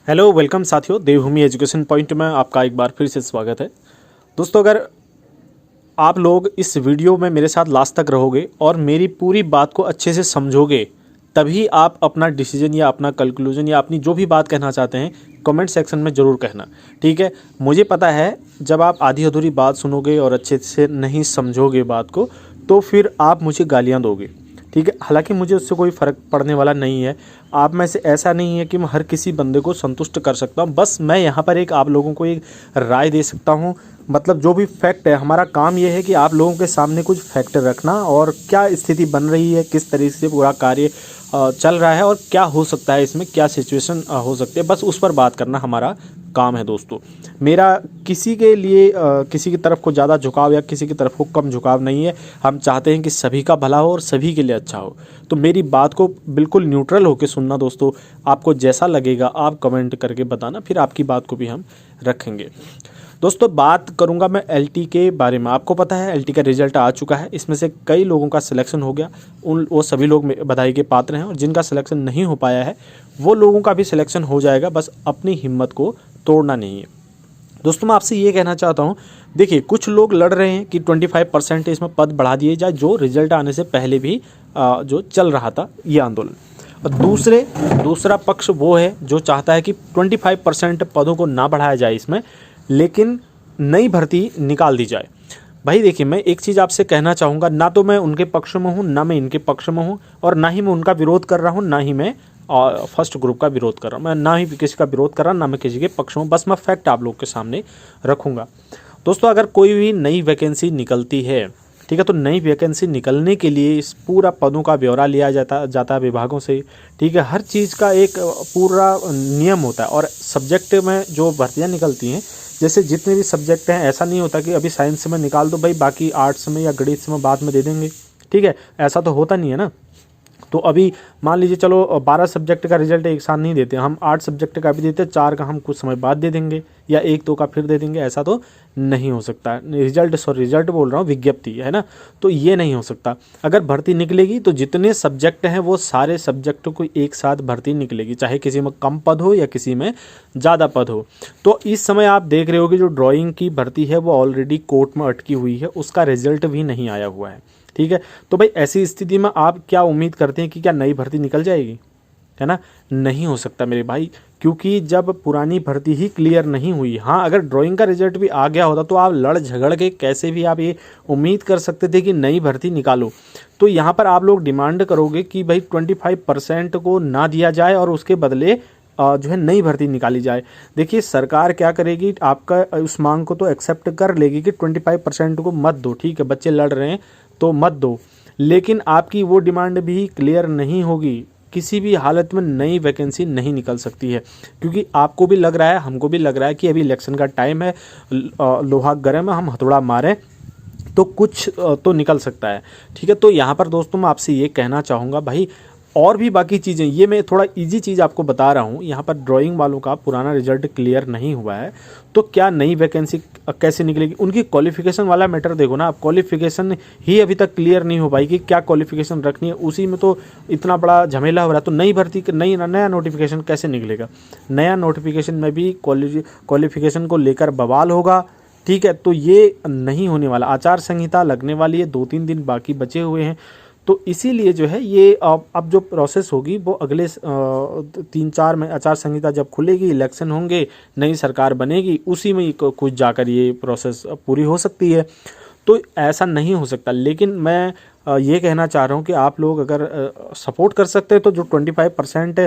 Hello welcome साथियों, देवभूमि education point में आपका एक बार फिर से स्वागत है। दोस्तों, अगर आप लोग इस वीडियो में मेरे साथ लास्ट तक रहोगे और मेरी पूरी बात को अच्छे से समझोगे, तभी आप अपना डिसीजन या अपना कंक्लूजन या अपनी जो भी बात कहना चाहते हैं कमेंट सेक्शन में ज़रूर कहना। ठीक है, मुझे पता है जब आप आधी अधूरी बात सुनोगे और अच्छे से नहीं समझोगे बात को, तो फिर आप मुझे गालियाँ दोगे। ठीक है, हालांकि मुझे उससे कोई फ़र्क पड़ने वाला नहीं है। आप में से ऐसा नहीं है कि मैं हर किसी बंदे को संतुष्ट कर सकता हूँ। बस मैं यहाँ पर एक आप लोगों को एक राय दे सकता हूँ। मतलब जो भी फैक्ट है, हमारा काम ये है कि आप लोगों के सामने कुछ फैक्ट रखना और क्या स्थिति बन रही है, किस तरीके से पूरा कार्य चल रहा है और क्या हो सकता है, इसमें क्या सिचुएशन हो सकती है, बस उस पर बात करना हमारा काम है। दोस्तों, मेरा किसी के लिए किसी की तरफ को ज़्यादा झुकाव या किसी की तरफ को कम झुकाव नहीं है। हम चाहते हैं कि सभी का भला हो और सभी के लिए अच्छा हो। तो मेरी बात को बिल्कुल न्यूट्रल होकर सुनना। दोस्तों, आपको जैसा लगेगा आप कमेंट करके बताना, फिर आपकी बात को भी हम रखेंगे। दोस्तों, बात करूंगा मैं एलटी के बारे में। आपको पता है एलटी का रिजल्ट आ चुका है। इसमें से कई लोगों का सिलेक्शन हो गया। वो सभी लोग बधाई के पात्र हैं, और जिनका सिलेक्शन नहीं हो पाया है वो लोगों का भी सिलेक्शन हो जाएगा। बस अपनी हिम्मत को तोड़ना नहीं है। दोस्तों, मैं आपसे ये कहना चाहता हूँ, देखिए कुछ लोग लड़ रहे हैं कि 25% इसमें पद बढ़ा दिए जाए, जो रिजल्ट आने से पहले भी जो चल रहा था ये आंदोलन। और दूसरा पक्ष वो है जो चाहता है कि 25% पदों को ना बढ़ाया जाए इसमें, लेकिन नई भर्ती निकाल दी जाए। भाई देखिए, मैं एक चीज़ आपसे कहना चाहूँगा, ना तो मैं उनके पक्ष में हूँ, ना मैं इनके पक्ष में हूँ, और ना ही मैं उनका विरोध कर रहा हूँ, ना ही मैं फर्स्ट ग्रुप का विरोध कर रहा हूँ। मैं ना ही किसी का विरोध कर रहा हूँ, ना मैं किसी के पक्ष में हूँ। बस मैं फैक्ट आप लोग के सामने रखूँगा। दोस्तों, अगर कोई भी नई वैकेंसी निकलती है, ठीक है, तो नई वैकेंसी निकलने के लिए इस पूरा पदों का ब्यौरा लिया जाता है विभागों से। ठीक है, हर चीज़ का एक पूरा नियम होता है। और सब्जेक्ट में जो भर्तियाँ निकलती हैं, जैसे जितने भी सब्जेक्ट हैं, ऐसा नहीं होता कि अभी साइंस में निकाल दो भाई, बाकी आर्ट्स में या गणित में बाद में दे देंगे। ठीक है, ऐसा तो होता नहीं है ना। तो अभी मान लीजिए, चलो 12 सब्जेक्ट का रिजल्ट एक साथ नहीं देते, हम 8 सब्जेक्ट का भी देते, 4 का हम कुछ समय बाद दे देंगे, या 1-2 का फिर दे देंगे। ऐसा तो नहीं हो सकता। रिजल्ट बोल रहा हूँ, विज्ञप्ति है ना, तो ये नहीं हो सकता। अगर भर्ती निकलेगी तो जितने सब्जेक्ट हैं वो सारे सब्जेक्टों को एक साथ भर्ती निकलेगी, चाहे किसी में कम पद हो या किसी में ज़्यादा पद हो। तो इस समय आप देख रहे हो कि जो ड्राइंग की भर्ती है वो ऑलरेडी कोर्ट में अटकी हुई है, उसका रिजल्ट भी नहीं आया हुआ है। ठीक है, तो भाई ऐसी स्थिति में आप क्या उम्मीद करते हैं कि क्या नई भर्ती निकल जाएगी? है ना, नहीं हो सकता मेरे भाई, क्योंकि जब पुरानी भर्ती ही क्लियर नहीं हुई। हाँ, अगर ड्राइंग का रिजल्ट भी आ गया होता तो आप लड़ झगड़ के कैसे भी आप ये उम्मीद कर सकते थे कि नई भर्ती निकालो। तो यहाँ पर आप लोग डिमांड करोगे कि भाई 25% को ना दिया जाए और उसके बदले जो है नई भर्ती निकाली जाए। देखिए सरकार क्या करेगी, आपका उस मांग को तो एक्सेप्ट कर लेगी कि 25% को मत दो। ठीक है, बच्चे लड़ रहे हैं तो मत दो, लेकिन आपकी वो डिमांड भी क्लियर नहीं होगी। किसी भी हालत में नई वैकेंसी नहीं निकल सकती है, क्योंकि आपको भी लग रहा है, हमको भी लग रहा है कि अभी इलेक्शन का टाइम है, लोहा गर्म है, हम हथौड़ा मारें तो कुछ तो निकल सकता है। ठीक है, तो यहाँ पर दोस्तों मैं आपसे ये कहना चाहूँगा भाई, और भी बाकी चीज़ें, ये मैं थोड़ा इजी चीज़ आपको बता रहा हूँ। यहाँ पर ड्राइंग वालों का पुराना रिजल्ट क्लियर नहीं हुआ है, तो क्या नई वैकेंसी कैसे निकलेगी? उनकी क्वालिफिकेशन वाला मैटर देखो ना आप, क्वालिफिकेशन ही अभी तक क्लियर नहीं हो पाई कि क्या क्वालिफिकेशन रखनी है, उसी में तो इतना बड़ा झमेला हो रहा है। तो नई भर्ती नया नोटिफिकेशन कैसे निकलेगा? नया नोटिफिकेशन में भी क्वालिफिकेशन को लेकर बवाल होगा। ठीक है, तो ये नहीं होने वाला। आचार संहिता लगने वाली है, 2-3 दिन बाकी बचे हुए हैं। तो इसीलिए जो है ये अब जो प्रोसेस होगी वो अगले 3-4 में आचार संहिता जब खुलेगी, इलेक्शन होंगे, नई सरकार बनेगी, उसी में कुछ जाकर ये प्रोसेस पूरी हो सकती है। तो ऐसा नहीं हो सकता। लेकिन मैं ये कहना चाह रहा हूँ कि आप लोग अगर सपोर्ट कर सकते हैं तो जो 25%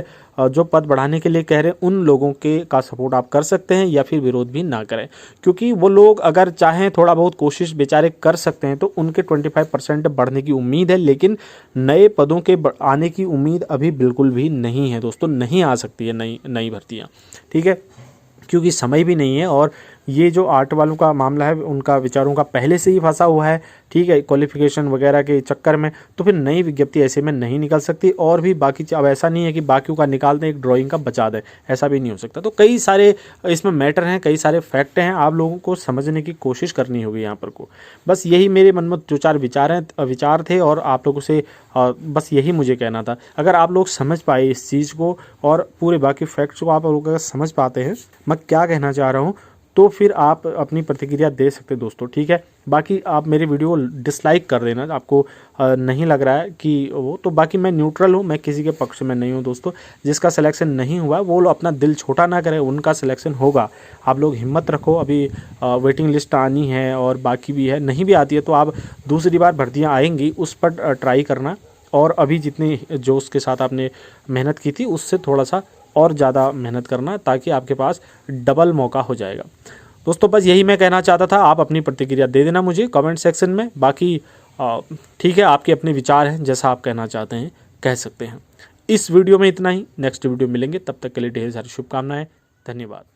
जो पद बढ़ाने के लिए कह रहे हैं, उन लोगों के का सपोर्ट आप कर सकते हैं, या फिर विरोध भी ना करें, क्योंकि वो लोग अगर चाहें थोड़ा बहुत कोशिश बेचारे कर सकते हैं, तो उनके 25% बढ़ने की उम्मीद है। लेकिन नए पदों के आने की उम्मीद अभी बिल्कुल भी नहीं है दोस्तों, नहीं आ सकती है नई भर्तियाँ। ठीक है, क्योंकि समय भी नहीं है और ये जो आर्ट वालों का मामला है उनका विचारों का पहले से ही फंसा हुआ है, ठीक है, क्वालिफिकेशन वगैरह के चक्कर में, तो फिर नई विज्ञप्ति ऐसे में नहीं निकल सकती। और भी बाकी अब ऐसा नहीं है कि बाकियों का निकाल दें, एक ड्राइंग का बचा दें, ऐसा भी नहीं हो सकता। तो कई सारे इसमें मैटर हैं, कई सारे फैक्ट हैं, आप लोगों को समझने की कोशिश करनी होगी यहाँ पर को। बस यही मेरे मन में जो चार विचार थे और आप लोगों से बस यही मुझे कहना था। अगर आप लोग समझ पाए इस चीज़ को और पूरे बाकी फैक्ट्स को आप लोग अगर समझ पाते हैं मैं क्या कहना चाह रहा हूँ, तो फिर आप अपनी प्रतिक्रिया दे सकते दोस्तों, ठीक है। बाकी आप मेरी वीडियो को डिसलाइक कर देना, आपको नहीं लग रहा है कि वो, तो बाकी मैं न्यूट्रल हूँ, मैं किसी के पक्ष में नहीं हूँ दोस्तों। जिसका सिलेक्शन नहीं हुआ वो लोग अपना दिल छोटा ना करें, उनका सिलेक्शन होगा। आप लोग हिम्मत रखो, अभी वेटिंग लिस्ट आनी है और बाकी भी है, नहीं भी आती है तो आप दूसरी बार भर्तियाँ आएंगी उस पर ट्राई करना, और अभी जितनी जोश के साथ आपने मेहनत की थी उससे थोड़ा सा और ज़्यादा मेहनत करना, ताकि आपके पास डबल मौका हो जाएगा। दोस्तों बस यही मैं कहना चाहता था। आप अपनी प्रतिक्रिया दे देना मुझे कमेंट सेक्शन में। बाकी ठीक है, आपके अपने विचार हैं, जैसा आप कहना चाहते हैं कह सकते हैं। इस वीडियो में इतना ही, नेक्स्ट वीडियो मिलेंगे, तब तक के लिए ढेर सारी शुभकामनाएं, धन्यवाद।